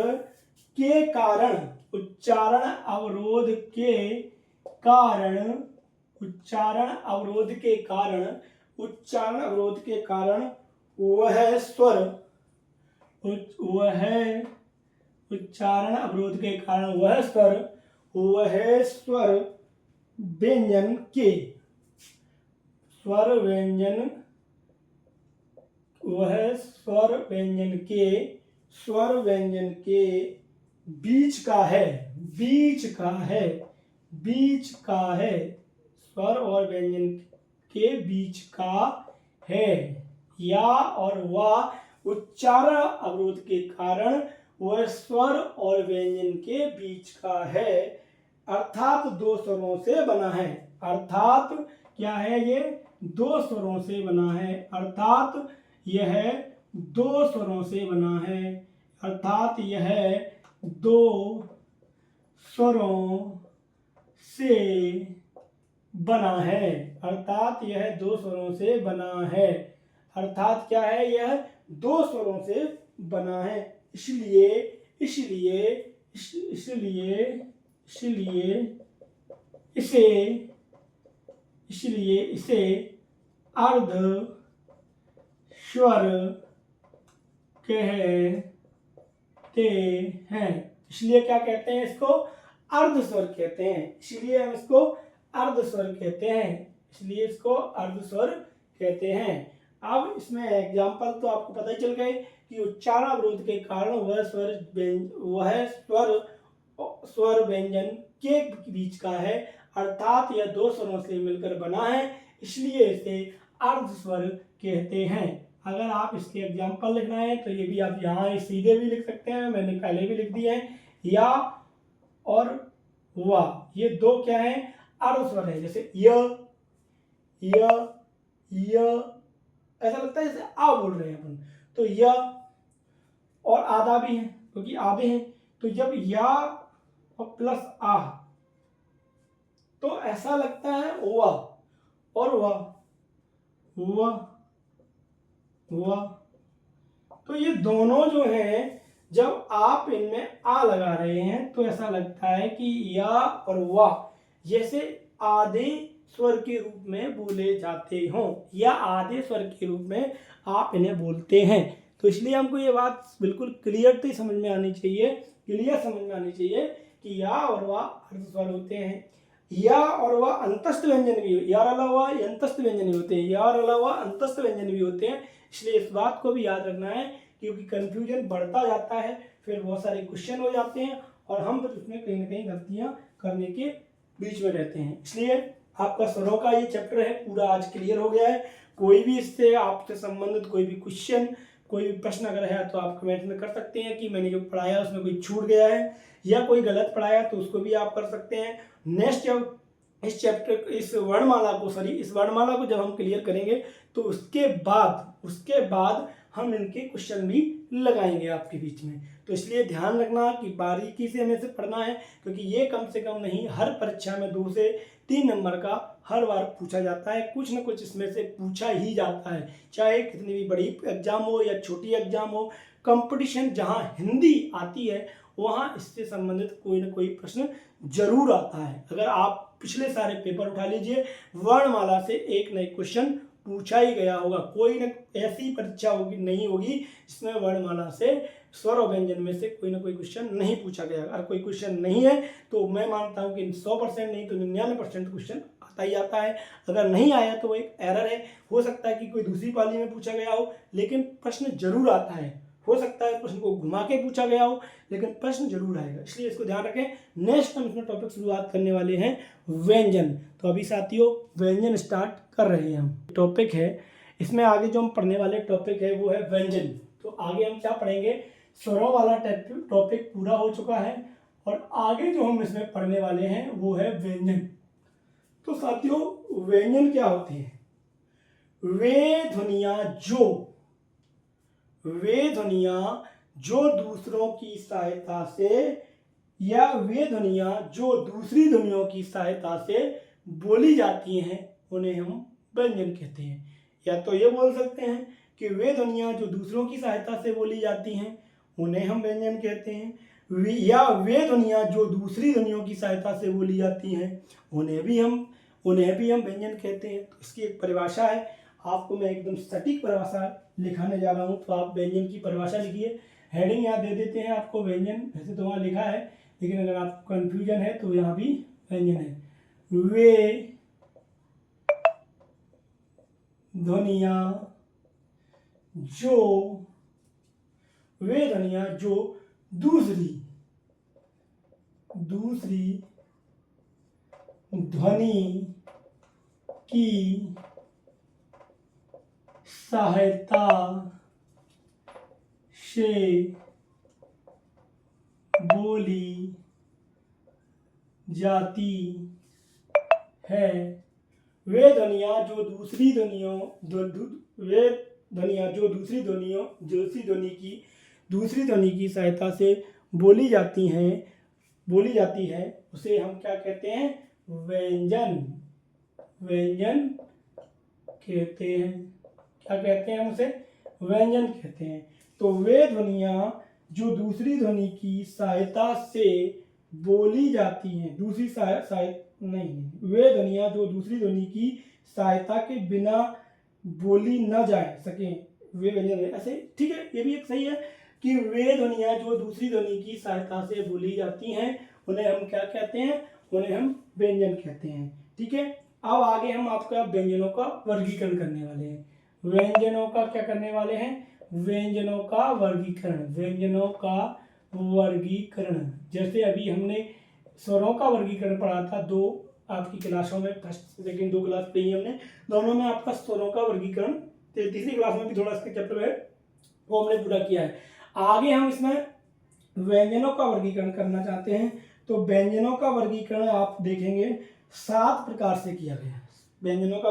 के कारण, उच्चारण अवरोध के कारण, उच्चारण अवरोध के कारण, उच्चारण अवरोध के कारण वह स्वर, वह उच्चारण अवरोध के कारण वह स्वर व्यंजन के, स्वर व्यंजन, वह स्वर व्यंजन के, स्वर व्यंजन के बीच का है, बीच का है, बीच का है, स्वर और व्यंजन के बीच का है। या और वाह उच्चारण अवरोध के कारण वह स्वर और व्यंजन के बीच का है, अर्थात दो स्वरों से बना है। अर्थात क्या है, ये दो स्वरों से बना है, अर्थात यह दो स्वरों से बना है, अर्थात यह दो स्वरों से बना है, अर्थात यह दो स्वरों से बना है। अर्थात क्या है, यह दो स्वरों से बना है। इसलिए इसलिए इसलिए इसलिए इसे इसलिए इसे अर्ध स्वर कहते हैं। इसलिए क्या कहते हैं, इसको अर्ध स्वर कहते हैं। इसलिए हम इसको अर्ध स्वर कहते हैं, इसलिए इसको अर्ध स्वर कहते हैं। अब इसमें एग्जाम्पल तो आपको पता ही चल गए कि उच्चारण अवरोध के कारण वह स्वर व्यंजन के बीच का है, अर्थात यह दो स्वरों से मिलकर बना है, इसलिए इसे अर्ध स्वर कहते हैं। अगर आप इसके एग्जाम्पल लिखना है तो ये भी आप यहाँ सीधे भी लिख सकते हैं, मैंने पहले भी लिख दिया है। या और वाह, ये दो क्या है, अर्ध स्वर है। जैसे य ऐसा लगता है जैसे आ बोल रहे हैं अपन, तो य और आधा भी है क्योंकि आधे हैं, तो जब या और प्लस आ तो ऐसा लगता है वाह और वाह, तो ये दोनों जो हैं जब आप इनमें आ लगा रहे हैं तो ऐसा लगता है कि या और वाह जैसे आधे स्वर के रूप में बोले जाते हों, या आधे स्वर के रूप में आप इन्हें बोलते हैं। तो इसलिए हमको ये बात बिल्कुल क्लियर समझ में आनी चाहिए, कि या और वाह अर्ध स्वर होते हैं। या और वाह अंतस्थ व्यंजन भी, यार अलावा अंतस्थ व्यंजन भी होते हैं, यार अलावा अंतस्थ व्यंजन भी होते हैं। इसलिए इस बात को भी याद रखना है क्योंकि कंफ्यूजन बढ़ता जाता है, फिर बहुत सारे क्वेश्चन हो जाते हैं और हम फिर उसमें कहीं ना कहीं गलतियां करने के बीच में रहते हैं। इसलिए आपका स्वरों का ये चैप्टर है पूरा आज क्लियर हो गया है। कोई भी इससे आपसे संबंधित कोई भी क्वेश्चन, कोई भी प्रश्न अगर है तो आप कमेंट में कर सकते हैं कि मैंने जो पढ़ाया उसमें कोई छूट गया है या कोई गलत पढ़ाया, तो उसको भी आप कर सकते हैं। नेक्स्ट जब इस चैप्टर इस वर्णमाला को जब हम क्लियर करेंगे तो उसके बाद हम इनके क्वेश्चन भी लगाएंगे आपके बीच में। तो इसलिए ध्यान रखना कि बारीकी से हमें से पढ़ना है, क्योंकि ये कम से कम नहीं, हर परीक्षा में 2 से 3 नंबर का हर बार पूछा जाता है, कुछ ना कुछ इसमें से पूछा ही जाता है, चाहे कितनी भी बड़ी एग्जाम हो या छोटी एग्जाम हो। कंपटीशन जहाँ हिंदी आती है वहाँ इससे संबंधित कोई ना कोई प्रश्न जरूर आता है। अगर आप पिछले सारे पेपर उठा लीजिए, वर्णमाला से एक नए क्वेश्चन पूछा ही गया होगा। कोई न ऐसी परीक्षा होगी नहीं होगी जिसमें वर्णमाला से स्वर और व्यंजन में से कोई ना कोई क्वेश्चन नहीं पूछा गया। अगर कोई क्वेश्चन नहीं है तो मैं मानता हूं कि 100% नहीं तो 99% क्वेश्चन आता ही आता है। अगर नहीं आया तो वो एक एरर है, हो सकता है कि कोई दूसरी पाली में पूछा गया हो, लेकिन प्रश्न जरूर आता है। हो सकता है प्रश्न को घुमा के पूछा गया हो, लेकिन प्रश्न जरूर आएगा, इसलिए इसको ध्यान रखें। नेक्स्ट हम इसमें टॉपिक शुरुआत करने वाले हैं व्यंजन। तो अभी साथियों व्यंजन स्टार्ट कर रहे हैं हम। टॉपिक है इसमें आगे जो हम पढ़ने वाले टॉपिक है वो है व्यंजन। तो आगे हम क्या पढ़ेंगे, स्वरों वाला टॉपिक पूरा हो चुका है और आगे जो हम इसमें पढ़ने वाले हैं वो है व्यंजन। तो साथियों व्यंजन क्या होते हैं, वे ध्वनियां जो दूसरों की सहायता से या वे ध्वनियां जो दूसरी ध्वनियों की सहायता से बोली जाती हैं उन्हें हम व्यंजन कहते हैं। या तो ये बोल सकते हैं कि वे ध्वनियां जो दूसरों की सहायता से बोली जाती हैं उन्हें हम व्यंजन कहते हैं, या वे ध्वनियां जो दूसरी ध्वनियों की सहायता से बोली जाती हैं उन्हें भी हम व्यंजन कहते हैं। तो इसकी एक परिभाषा है, आपको मैं एकदम सटीक परिभाषा लिखाने जा रहा हूं। तो आप व्यंजन की परिभाषा लिखिए, हेडिंग यहाँ दे देते हैं आपको व्यंजन, वैसे तो वहाँ लिखा है लेकिन अगर आपको कंफ्यूजन है तो यहाँ भी व्यंजन है। वे ध्वनियां जो दूसरी ध्वनि की सहायता से बोली जाती है, वे ध्वनियां जो दूसरी ध्वनि की सहायता से बोली जाती है उसे हम क्या कहते हैं, व्यंजन कहते हैं। क्या कहते हैं हम उसे, व्यंजन कहते हैं। तो वे ध्वनियां जो दूसरी ध्वनि की सहायता से बोली जाती हैं, वे ध्वनियां जो दूसरी ध्वनि की सहायता के बिना बोली न जा सके वे व्यंजन है। ऐसे ठीक है, ये भी एक सही है कि वे ध्वनियां जो दूसरी ध्वनि की सहायता से बोली जाती हैं उन्हें हम क्या कहते हैं, उन्हें हम व्यंजन कहते हैं। ठीक है, अब आगे हम आपका व्यंजनों का वर्गीकरण करने वाले हैं। व्यंजनों का क्या करने वाले हैं, व्यंजनों का वर्गीकरण। जैसे अभी हमने स्वरों का वर्गीकरण पढ़ा था, 2 आपकी क्लासों में, फर्स्ट सेकंड 2 क्लास पढ़ी हमने, दोनों में आपका स्वरों का वर्गीकरण, तीसरी क्लास में भी थोड़ा इसके चैप्टर है वो हमने पूरा किया है। आगे हम इसमें व्यंजनों का वर्गीकरण करना चाहते हैं। तो व्यंजनों का वर्गीकरण आप देखेंगे 7 प्रकार से किया गया है। व्यंजनों का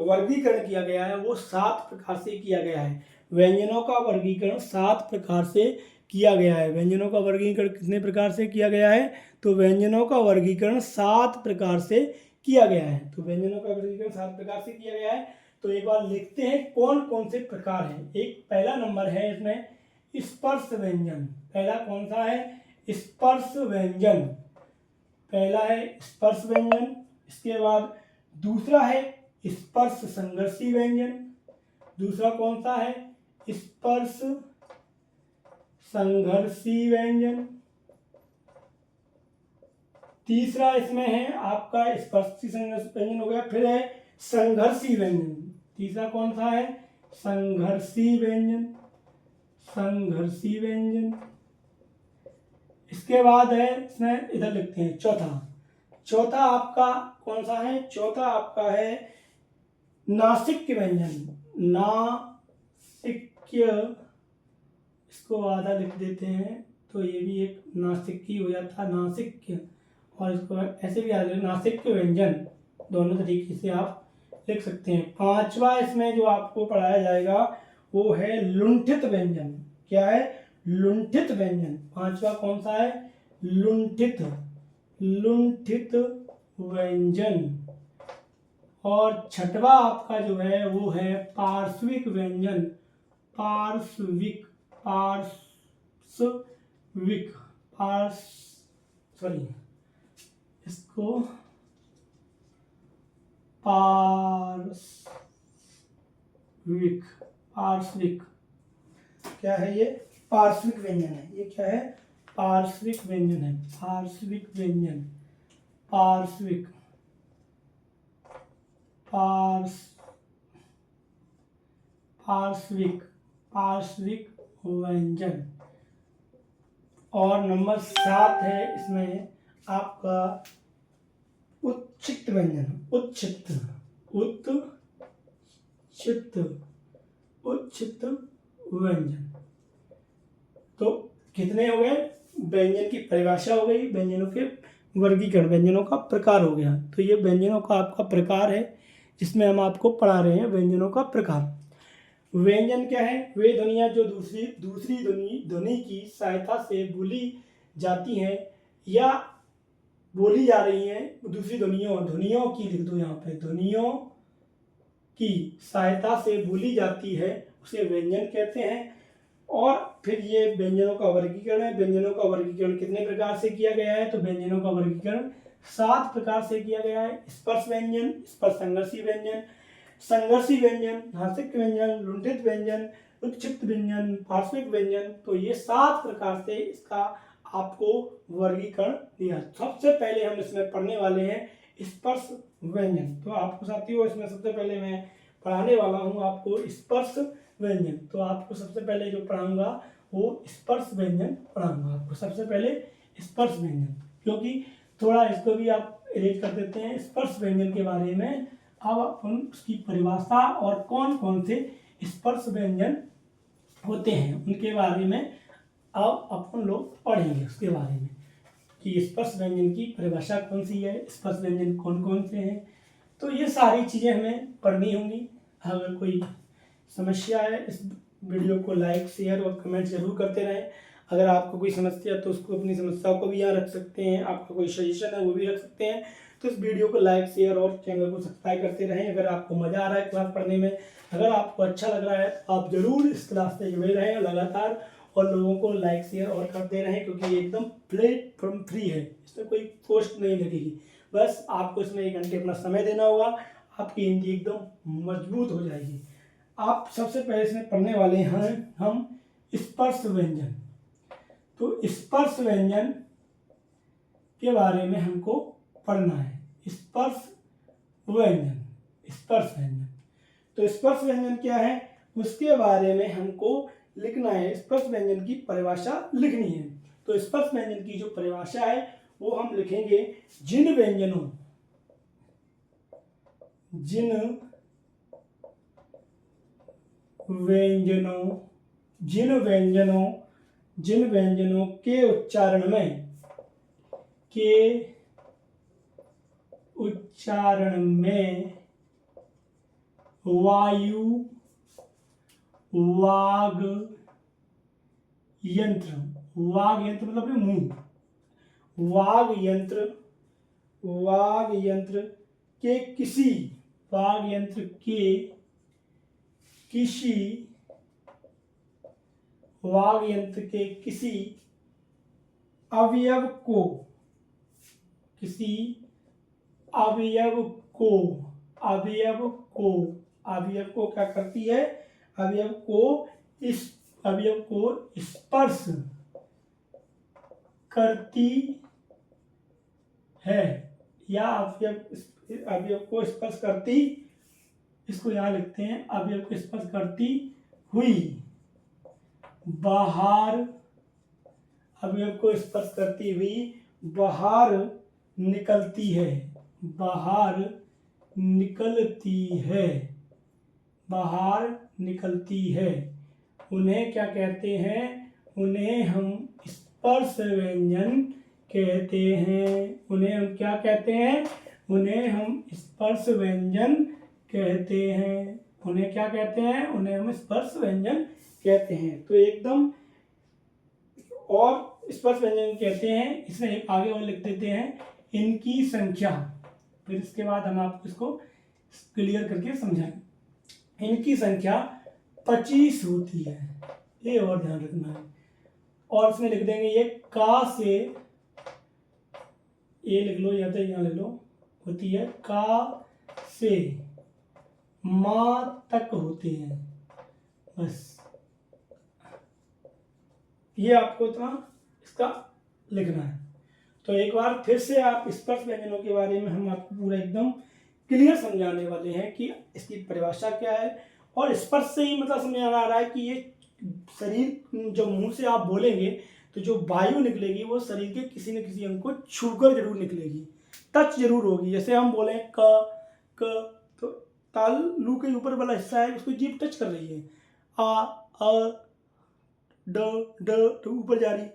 वर्गीकरण किया गया है वो 7 प्रकार से किया गया है। व्यंजनों का वर्गीकरण 7 प्रकार से किया गया है। व्यंजनों का वर्गीकरण कितने प्रकार से किया गया है, तो व्यंजनों का वर्गीकरण 7 प्रकार से किया गया है। तो व्यंजनों का वर्गीकरण 7 प्रकार से किया गया है। तो एक बार लिखते हैं कौन कौन से प्रकार हैं। एक पहला नंबर है इसमें स्पर्श व्यंजन। पहला कौन सा है, स्पर्श व्यंजन। पहला है स्पर्श व्यंजन। इसके बाद दूसरा है स्पर्श संघर्षी व्यंजन। दूसरा कौन सा है, स्पर्श संघर्षी व्यंजन। तीसरा इसमें है आपका स्पर्शी संघर्षी व्यंजन हो गया। फिर है संघर्षी व्यंजन। तीसरा कौन सा है, संघर्षी व्यंजन। इसके बाद है इसमें, इधर लिखते हैं चौथा आपका कौन सा है, चौथा आपका है नासिक व्यंजन। नासिक्य, इसको आधा लिख देते हैं तो ये भी एक नासिकी हो जाता, नासिक्य। और इसको ऐसे भी आधा नासिक्य व्यंजन, दोनों तरीके से आप लिख सकते हैं। पांचवा इसमें जो आपको पढ़ाया जाएगा वो है लुंठित व्यंजन। क्या है? लुंठित व्यंजन। पांचवा कौन सा है? लुंठित, लुंठित व्यंजन। और छठवा आपका जो है वो है पार्श्विक व्यंजन। पार्श्विक, पार्श्विक, सॉरी, इसको पार्श्विक, पार्श्विक क्या है? ये पार्श्विक व्यंजन है। ये क्या है? पार्श्विक व्यंजन है। पार्श्विक व्यंजन, पार्श्विक, पार्श्विक, पार्श्विक व्यंजन। और नंबर 7 है इसमें आपका उच्छित व्यंजन। उच्छित, उच्छित, उच्छित व्यंजन। तो कितने हो गए? व्यंजन की परिभाषा हो गई, व्यंजनों के वर्गीकरण, व्यंजनों का प्रकार हो गया। तो ये व्यंजनों का आपका प्रकार है जिसमें हम आपको पढ़ा रहे हैं व्यंजनों का प्रकार। व्यंजन क्या है? वे ध्वनियाँ जो दूसरी ध्वनि की सहायता से बोली जाती हैं या बोली जा रही हैं। दूसरी ध्वनियों की लिख दो यहाँ पे, ध्वनियों की सहायता से बोली जाती है, उसे व्यंजन कहते हैं। और फिर ये व्यंजनों का वर्गीकरण है। व्यंजनों का वर्गीकरण कितने प्रकार से किया गया है? तो व्यंजनों का वर्गीकरण 7 प्रकार से किया गया है। स्पर्श व्यंजन, स्पर्श संघर्षी व्यंजन, संघर्षी व्यंजन, नासिक व्यंजन, लुंठित व्यंजन, उच्छित व्यंजन, पार्श्विक व्यंजन। तो ये 7 प्रकार से इसका आपको वर्गीकरण दिया। सबसे पहले हम इसमें पढ़ने वाले हैं स्पर्श व्यंजन। तो आपको साथियों इसमें सबसे पहले मैं पढ़ाने वाला हूँ आपको स्पर्श व्यंजन। तो आपको सबसे पहले जो पढ़ाऊंगा वो स्पर्श व्यंजन पढ़ाऊंगा आपको। सबसे पहले स्पर्श व्यंजन, क्योंकि थोड़ा इसको भी आप रिलेट कर देते हैं स्पर्श व्यंजन के बारे में। अब अपन उसकी परिभाषा और कौन कौन से स्पर्श व्यंजन होते हैं उनके बारे में अब अपन लोग पढ़ेंगे, उसके बारे में कि स्पर्श व्यंजन की परिभाषा कौन सी है, स्पर्श व्यंजन कौन कौन से हैं। तो ये सारी चीज़ें हमें पढ़नी होंगी। अगर कोई समस्या है इस वीडियो को लाइक, शेयर और कमेंट जरूर करते रहें। अगर आपको कोई समस्या तो उसको, अपनी समस्याओं को भी यहाँ रख सकते हैं। आपका कोई सजेशन है वो भी रख सकते हैं। तो इस वीडियो को लाइक, शेयर और चैनल को सब्सक्राइब करते रहें। अगर आपको मज़ा आ रहा है क्लास पढ़ने में, अगर आपको अच्छा लग रहा है तो आप ज़रूर इस क्लास से जुड़े रहें लगातार, और लोगों को लाइक, शेयर और करते रहें, क्योंकि ये एकदम प्लेटफॉर्म फ्री है। इसमें कोई कॉस्ट नहीं लगेगी। बस आपको इसमें 1 घंटे अपना समय देना होगा, आपकी हिंदी एकदम मजबूत हो जाएगी। आप सबसे पहले इसमें पढ़ने वाले हैं हम स्पर्श व्यंजन। तो स्पर्श व्यंजन के बारे में हमको पढ़ना है। स्पर्श व्यंजन, स्पर्श व्यंजन। तो स्पर्श व्यंजन क्या है उसके बारे में हमको लिखना है। स्पर्श व्यंजन की परिभाषा लिखनी है। तो स्पर्श व्यंजन की जो परिभाषा है वो हम लिखेंगे, जिन व्यंजनों के उच्चारण में वायु, वाग यंत्र मतलब अपने मुंह, वाग यंत्र के किसी अवयव को क्या करती है? अवयव को स्पर्श करती है, या अवयव को स्पर्श करती, इसको यहाँ लिखते हैं, अवयव को स्पर्श करती हुई बाहर, अवयव को स्पर्श करती हुई बाहर निकलती है, बाहर निकलती है। उन्हें क्या कहते हैं? उन्हें हम स्पर्श व्यंजन कहते हैं। उन्हें हम क्या कहते हैं? उन्हें हम स्पर्श व्यंजन कहते हैं। उन्हें क्या कहते हैं? उन्हें हम स्पर्श व्यंजन कहते हैं। तो एकदम और स्पर्श व्यंजन कहते हैं। इसमें आगे और लिख देते हैं इनकी संख्या, फिर इसके बाद हम आपको इसको क्लियर करके समझाएं। इनकी संख्या 25 होती है, ये और ध्यान रखना है। और इसमें लिख देंगे ये का से, ये लिख लो या तो यहाँ लिख लो, होती है का से माँ तक होते हैं। बस ये आपको इतना इसका लिखना है। तो एक बार फिर से आप स्पर्श व्यंजनों के बारे में हम आपको पूरा एकदम क्लियर समझाने वाले हैं कि इसकी परिभाषा क्या है। और स्पर्श से ही मतलब समझ आ रहा है कि ये शरीर, जो मुंह से आप बोलेंगे तो जो वायु निकलेगी वो शरीर के किसी न किसी अंग को छूकर जरूर निकलेगी, टच जरूर होगी। जैसे हम बोले क, तो तालु के ऊपर वाला हिस्सा है, उसको जीभ टच कर रही है। आ ड तो ऊपर जा रही,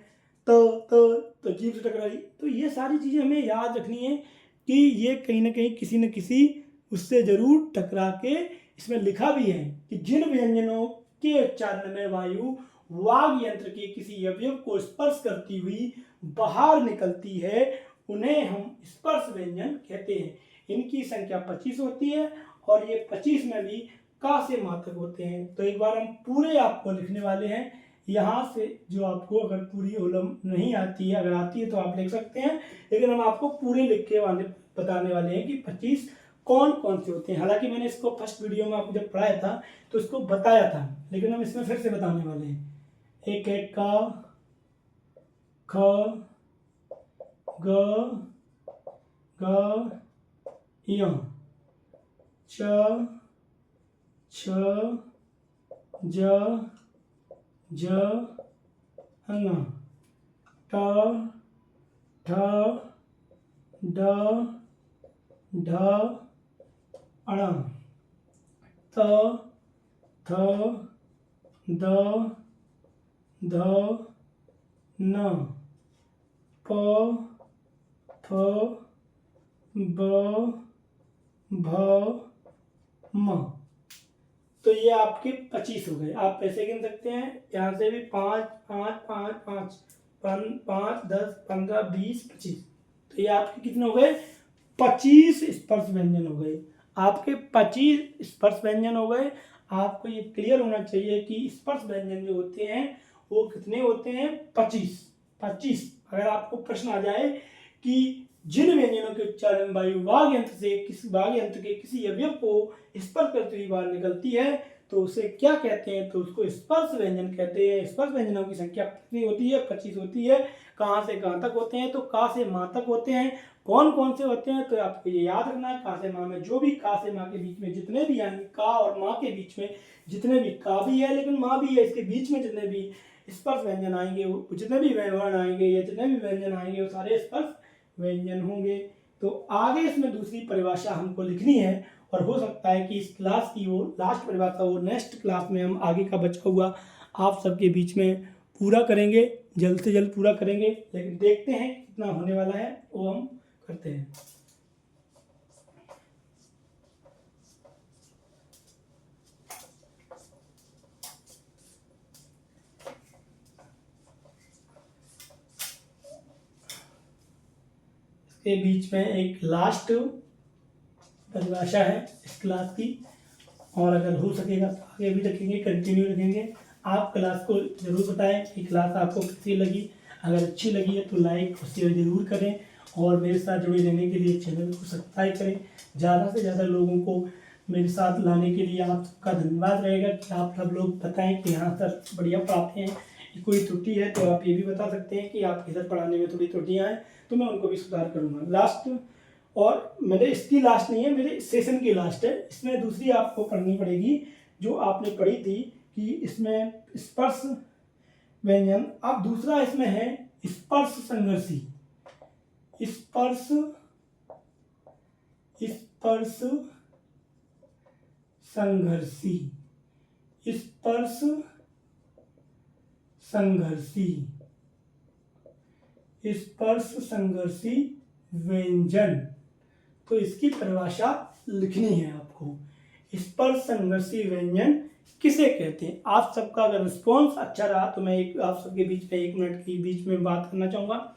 तो जीभ से टकरा रही। तो ये सारी चीज़ें हमें याद रखनी है कि ये कहीं ना कहीं किसी न किसी उससे जरूर टकरा के, इसमें लिखा भी है कि जिन व्यंजनों के उच्चारण में वायु वाग यंत्र के किसी अवयव को स्पर्श करती हुई बाहर निकलती है उन्हें हम स्पर्श व्यंजन कहते हैं। इनकी संख्या 25 होती है और ये 25 में भी का से मात्रक होते हैं। तो एक बार हम पूरे आपको लिखने वाले हैं यहाँ से, जो आपको अगर पूरी उलम नहीं आती है, अगर आती है तो आप लिख सकते हैं, लेकिन हम आपको पूरे लिख के बताने वाले हैं कि 25 कौन कौन से होते हैं। हालांकि मैंने इसको फर्स्ट वीडियो में आपको जब पढ़ाया था तो इसको बताया था, लेकिन हम इसमें फिर से बताने वाले हैं। एक है का, ख, ग, य, च, छ, ज, ज, ङ, ट, ठ, ड, ढ, अण, त, थ, द, ध, न, प, फ, ब, भ, म। तो ये आपके 25 हो गए। आप ऐसे गिन सकते हैं, यहाँ से भी 5 5 5 5 5 10 15 20 25। तो ये आपके कितने हो गए? 25 स्पर्श व्यंजन हो गए। आपके 25 स्पर्श व्यंजन हो गए। आपको ये क्लियर होना चाहिए कि स्पर्श व्यंजन जो होते हैं वो कितने होते हैं? 25। 25 अगर आपको प्रश्न आ जाए कि जिन व्यंजनों के उच्चारण वायु वाग यंत्र से किसी वाग यंत्र के किसी अवयव को स्पर्श करते हुए बाहर निकलती है तो उसे क्या कहते हैं? तो उसको स्पर्श व्यंजन कहते हैं। स्पर्श व्यंजनों की संख्या कितनी होती है? 25 होती है। कहाँ से कहाँ तक होते हैं? तो का से माँ तक होते हैं। कौन कौन से होते हैं? तो आपको ये याद रखना है, का से माँ में जो भी का से माँ के बीच में जितने भी, यानी का और माँ के बीच में जितने भी, का भी है लेकिन माँ भी है, इसके बीच में जितने भी स्पर्श व्यंजन आएंगे, जितने भी वर्ण आएंगे या जितने भी व्यंजन आएंगे वो सारे स्पर्श व्यंजन होंगे। तो आगे इसमें दूसरी परिभाषा हमको लिखनी है और हो सकता है कि इस क्लास की वो लास्ट परिभाषा वो नेक्स्ट क्लास में हम आगे का बचा हुआ आप सबके बीच में पूरा करेंगे, जल्द से जल्द पूरा करेंगे। लेकिन देखते हैं कितना होने वाला है, वो हम करते हैं। इसके बीच में एक लास्ट परिभाषा है इस क्लास की, और अगर हो सकेगा तो आगे भी रखेंगे, कंटिन्यू रखेंगे। आप क्लास को ज़रूर बताएं कि क्लास आपको कैसी लगी। अगर अच्छी लगी है तो लाइक और शेयर जरूर करें और मेरे साथ जुड़े रहने के लिए चैनल को सब्सक्राइब करें। ज़्यादा से ज़्यादा लोगों को मेरे साथ लाने के लिए आप सबका धन्यवाद रहेगा कि आप सब लोग बताएं कि हाँ सर बढ़िया पढ़ाते हैं। कोई त्रुटि है तो आप ये भी बता सकते हैं कि आपके सर पढ़ाने में थोड़ी त्रुटियाँ हैं, तो मैं उनको भी सुधार करूँगा। लास्ट, और मेरे इसकी लास्ट नहीं है, मेरे सेशन की लास्ट है। इसमें दूसरी आपको पढ़नी पड़ेगी जो आपने पढ़ी थी कि इसमें स्पर्श व्यंजन। अब दूसरा इसमें है स्पर्श संघर्षी। स्पर्श स्पर्श संघर्षी स्पर्श संघर्षी, स्पर्श संघर्षी व्यंजन। तो इसकी परिभाषा लिखनी है आपको। स्पर्श संघर्षी व्यंजन किसे कहते हैं? आप सबका अगर रिस्पॉन्स अच्छा रहा तो मैं आप सबके बीच में 1 मिनट के बीच में बात करना चाहूँगा।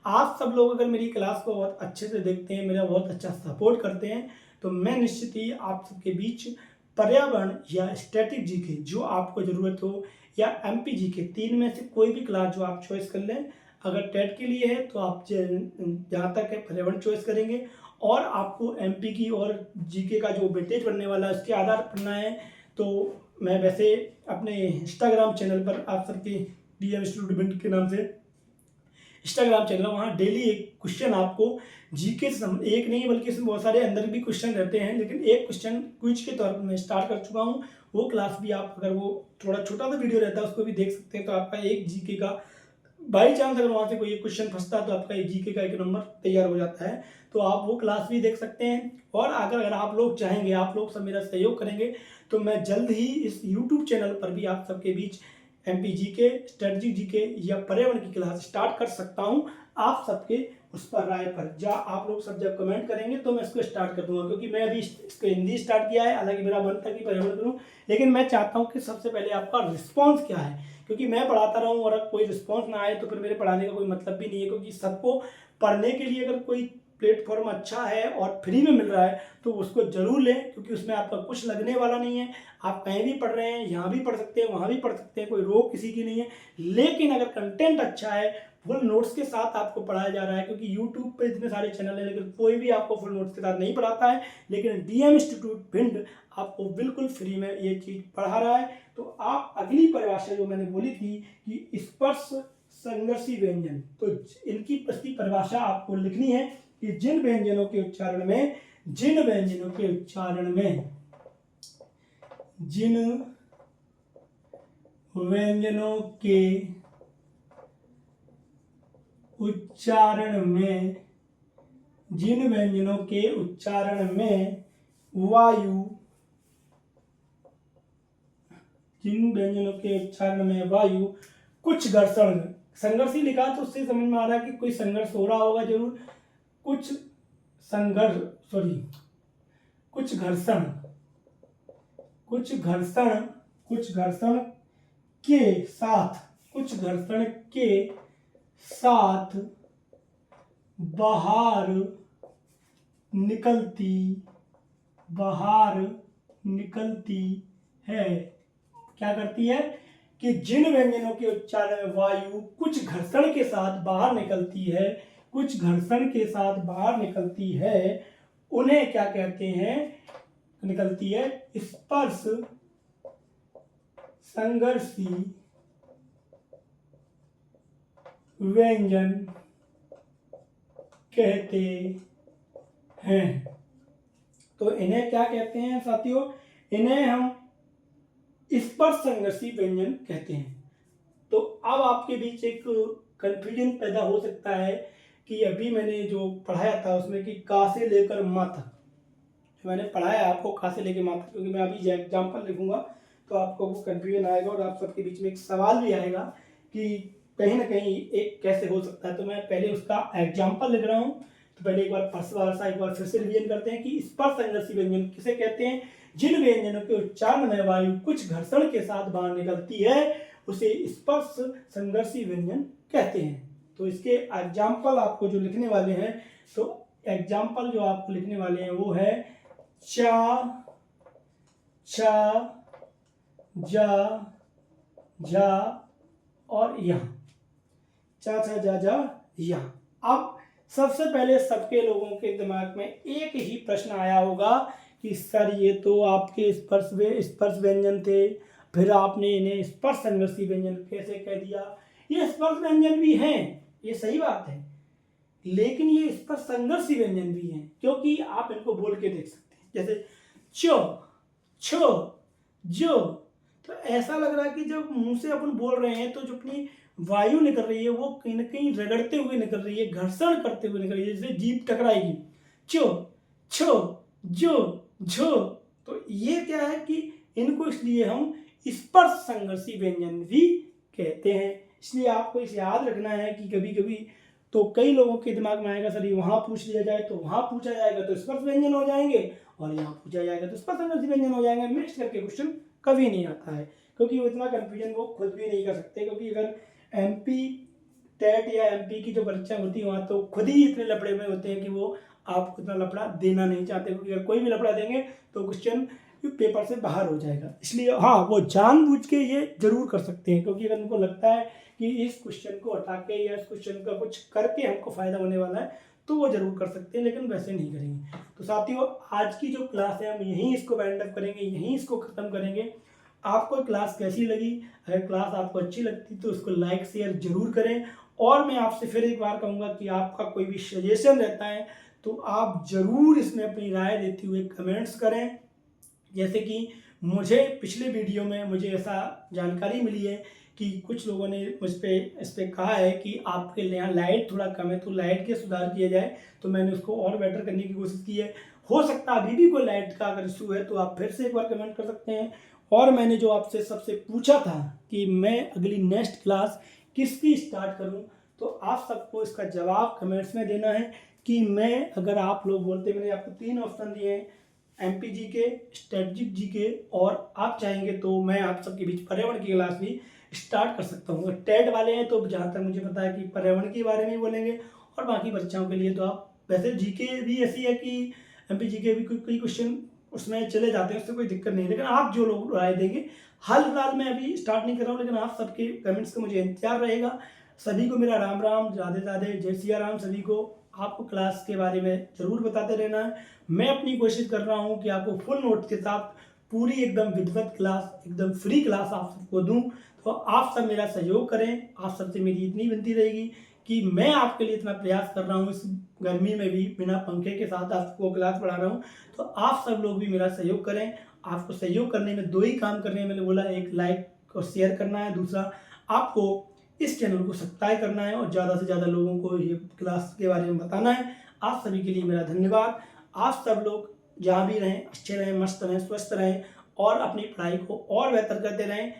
आप सब लोग अगर मेरी क्लास को बहुत अच्छे से देखते हैं, मेरा बहुत अच्छा सपोर्ट करते हैं, तो मैं निश्चित ही आप सबके बीच पर्यावरण या स्टैटिक जीके जो आपको ज़रूरत हो, या एमपी जीके, 3 में से कोई भी क्लास जो आप चॉइस कर लें। अगर टेट के लिए है तो आप जहाँ तक है पर्यावरण चॉइस करेंगे, और आपको एमपी की और जीके का जो वेटेज बनने वाला है उसके आधार पर पढ़ना है। तो मैं वैसे अपने इंस्टाग्राम चैनल पर आप सबके DM स्टूडेंट के नाम से इंस्टाग्राम चैनल, वहाँ डेली एक क्वेश्चन आपको जीके से एक नहीं बल्कि इसमें बहुत सारे अंदर भी क्वेश्चन रहते हैं, लेकिन एक क्वेश्चन क्विज के तौर पर मैं स्टार्ट कर चुका हूँ। वो क्लास भी आप अगर वो थोड़ा छोटा सा वीडियो रहता है उसको भी देख सकते हैं, तो आपका एक जीके का बाई चांस अगर वहाँ से कोई एक क्वेश्चन फंसता है तो आपका एक जीके का 1 नंबर तैयार हो जाता है। तो आप वो क्लास भी देख सकते हैं। और अगर आप लोग चाहेंगे, आप लोग सब मेरा सहयोग करेंगे, तो मैं जल्द ही इस यूट्यूब चैनल पर भी आप सबके बीच एमपी जीके, स्ट्रेटजी जीके या पर्यावरण की क्लास स्टार्ट कर सकता हूँ। आप सबके उस पर राय पर आप लोग सब जब कमेंट करेंगे तो मैं इसको स्टार्ट कर दूंगा, क्योंकि मैं अभी इसको हिंदी स्टार्ट किया है। हालांकि मेरा मन था कि पर्यावरण करूँ, लेकिन मैं चाहता हूँ कि सबसे पहले आपका रिस्पॉन्स क्या है, क्योंकि मैं पढ़ाता रहूँ और कोई रिस्पॉन्स ना आए तो फिर मेरे पढ़ाने का कोई मतलब भी नहीं है। क्योंकि सबको पढ़ने के लिए अगर कोई प्लेटफॉर्म अच्छा है और फ्री में मिल रहा है तो उसको जरूर लें, क्योंकि उसमें आपका कुछ लगने वाला नहीं है। आप कहीं भी पढ़ रहे हैं, यहाँ भी पढ़ सकते हैं, वहाँ भी पढ़ सकते हैं, कोई रोक किसी की नहीं है। लेकिन अगर कंटेंट अच्छा है, फुल नोट्स के साथ आपको पढ़ाया जा रहा है, क्योंकि यूट्यूब पे इतने सारे चैनल हैं लेकिन कोई भी आपको फुल नोट्स के साथ नहीं पढ़ाता है, लेकिन DM इंस्टीट्यूट भिंड आपको बिल्कुल फ्री में ये चीज़ पढ़ा रहा है। तो आप अगली परिभाषा जो मैंने बोली थी कि स्पर्श संघर्षी व्यंजन, तो इनकी प्रति परिभाषा आपको लिखनी है कि जिन व्यंजनों के उच्चारण में जिन व्यंजनों के उच्चारण में वायु कुछ घर्षण, संघर्ष ही लिखा तो उससे समझ में आ रहा है कि कोई संघर्ष हो रहा होगा जरूर। कुछ घर्षण के साथ बाहर निकलती है। क्या करती है कि जिन व्यंजनों के उच्चारण में वायु कुछ घर्षण के साथ बाहर निकलती है, उन्हें क्या कहते हैं? निकलती है स्पर्श संघर्षी व्यंजन कहते हैं। तो इन्हें क्या कहते हैं साथियों? इन्हें हम स्पर्श संघर्षी व्यंजन कहते हैं। तो अब आपके बीच एक कंफ्यूजन पैदा हो सकता है कि अभी मैंने जो पढ़ाया था उसमें कि का से लेकर मा तक, जो मैंने पढ़ाया आपको का से लेकर मा तक, क्योंकि मैं अभी एग्जाम्पल लिखूंगा तो आपको वो कंफ्यूजन आएगा और आप सबके बीच में एक सवाल भी आएगा कि कहीं ना कहीं एक कैसे हो सकता है। तो मैं पहले उसका एग्जाम्पल लिख रहा हूँ। तो पहले एक बार फिर से रिवीजन करते हैं कि स्पर्श संघर्षी व्यंजन किसे कहते हैं? जिन व्यंजनों के उच्चारण में वायु कुछ घर्षण के साथ बाहर निकलती है उसे स्पर्श संघर्षी व्यंजन कहते हैं। तो इसके एग्जाम्पल आपको जो लिखने वाले हैं, तो एग्जाम्पल जो आपको लिखने वाले हैं वो है चा, छा, जा, झा और यहाँ। चा, छा, जा, यहाँ। अब सबसे पहले सबके लोगों के दिमाग में एक ही प्रश्न आया होगा कि सर ये तो आपके स्पर्श व्यंजन थे, फिर आपने इन्हें स्पर्श संघर्षी व्यंजन कैसे कह दिया? ये स्पर्श व्यंजन भी हैं, ये सही बात है, लेकिन ये स्पर्श संघर्षी व्यंजन भी हैं, क्योंकि आप इनको बोल के देख सकते हैं। जैसे चो, छो, जो, तो ऐसा लग रहा है कि जब मुंह से अपन बोल रहे हैं तो जो अपनी वायु निकल रही है वो कहीं ना कहीं रगड़ते हुए निकल रही है, घर्षण करते हुए निकल रही है, जैसे जीभ टकराएगी। चो, छो, जो, झो। तो ये क्या है कि इनको इसलिए हम स्पर्श संघर्षी व्यंजन भी कहते हैं। इसलिए आपको इसे याद रखना है कि कभी कभी तो कई लोगों के दिमाग में आएगा, सर ये वहाँ पूछ लिया जाए तो वहाँ पूछा जाएगा तो स्पर्श व्यंजन हो जाएंगे, और यहाँ पूछा जाएगा तो स्पर्श समर्थी व्यंजन हो जाएंगे। मिक्स करके क्वेश्चन कभी नहीं आता है, क्योंकि वो इतना कन्फ्यूजन वो खुद भी नहीं कर सकते। क्योंकि अगर एमपी टेट या एमपी की जो परीक्षाएं होती है वहाँ तो खुद ही इतने लफड़े में होते हैं कि वो आपको इतना लफड़ा देना नहीं चाहते, क्योंकि अगर कोई भी लफड़ा देंगे तो क्वेश्चन पेपर से बाहर हो जाएगा। इसलिए हाँ, वो जानबूझ के ये जरूर कर सकते हैं, क्योंकि अगर उनको लगता है कि इस क्वेश्चन को हटा के या इस क्वेश्चन का कुछ करके हमको फायदा होने वाला है तो वो जरूर कर सकते हैं, लेकिन वैसे नहीं करेंगे। तो साथियों, आज की जो क्लास है हम यहीं इसको वाइंड अप करेंगे, यहीं इसको खत्म करेंगे। आपको क्लास कैसी लगी? अगर क्लास आपको अच्छी लगती तो उसको लाइक शेयर जरूर करें। और मैं आपसे फिर एक बार कहूँगा कि आपका कोई भी सजेशन रहता है तो आप जरूर इसमें अपनी राय देते हुए कमेंट्स करें। जैसे कि मुझे पिछले वीडियो में मुझे ऐसा जानकारी मिली है कि कुछ लोगों ने मुझ पर इस पर कहा है कि आपके यहाँ लाइट थोड़ा कम है तो लाइट के सुधार किया जाए, तो मैंने उसको और बेटर करने की कोशिश की है। हो सकता है अभी भी कोई लाइट का अगर इशू है तो आप फिर से एक बार कमेंट कर सकते हैं। और मैंने जो आपसे सबसे पूछा था कि मैं अगली नेक्स्ट क्लास किसकी स्टार्ट करूं, तो आप सबको इसका जवाब कमेंट्स में देना है कि मैं, अगर आप लोग बोलते, मैंने आपको 3 ऑप्शन दिए हैं, एमपी जी के, स्ट्रेटजिक जी के, और आप चाहेंगे तो मैं आप सबके बीच पर्यावरण की क्लास भी स्टार्ट कर सकता हूँ। अगर टेट वाले हैं तो जहाँ तक मुझे पता है कि पर्यावरण के बारे में ही बोलेंगे, और बाकी परीक्षाओं के लिए तो आप, वैसे जीके भी ऐसी है कि एमपी जी के भी कोई क्वेश्चन उसमें चले जाते हैं, उससे कोई दिक्कत नहीं है। लेकिन आप जो लोग राय देंगे, हाल फिलहाल मैं अभी स्टार्ट नहीं कर रहा हूँ, लेकिन आप सबके कमेंट्स का मुझे इंतजार रहेगा। सभी को मेरा राम राम, राधे राधे, जय सिया राम। सभी को आपको क्लास के बारे में जरूर बताते रहना है। मैं अपनी कोशिश कर रहा हूँ कि आपको फुल नोट के साथ पूरी एकदम विधिवत क्लास, एकदम फ्री क्लास आप सबको दूँ। तो आप सब मेरा सहयोग करें। आप सबसे मेरी इतनी विनती रहेगी कि मैं आपके लिए इतना प्रयास कर रहा हूँ, इस गर्मी में भी बिना पंखे के साथ आपको क्लास पढ़ा रहा हूँ, तो आप सब लोग भी मेरा सहयोग करें। आपको सहयोग करने में 2 ही काम करने हैं, मैंने बोला, एक लाइक और शेयर करना है, दूसरा आपको इस चैनल को सब्सक्राइब करना है और ज़्यादा से ज़्यादा लोगों को ये क्लास के बारे में बताना है। आप सभी के लिए मेरा धन्यवाद। आप सब लोग जहाँ भी रहें, अच्छे रहें, मस्त रहें, स्वस्थ रहें और अपनी पढ़ाई को और बेहतर करते रहें।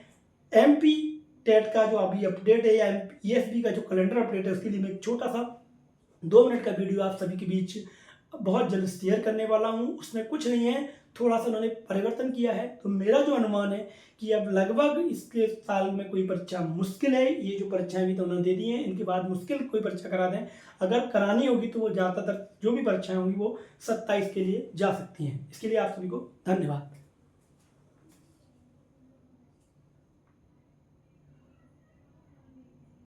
एमपी टेट का जो अभी अपडेट है या ईएसबी का जो कैलेंडर अपडेट है, उसके लिए मैं एक छोटा सा 2 मिनट का वीडियो आप सभी के बीच बहुत जल्द शेयर करने वाला हूँ। उसमें कुछ नहीं है, थोड़ा सा उन्होंने परिवर्तन किया है। तो मेरा जो अनुमान है कि अब लगभग इसके साल में कोई परीक्षा मुश्किल है, ये जो परीक्षाएं भी तो उन्होंने दे दी हैं, इनके बाद मुश्किल कोई परीक्षा करा दें। अगर करानी होगी तो वो ज़्यादातर जो भी परीक्षाएं होंगी वो 27 के लिए जा सकती हैं। इसके लिए आप सभी को धन्यवाद।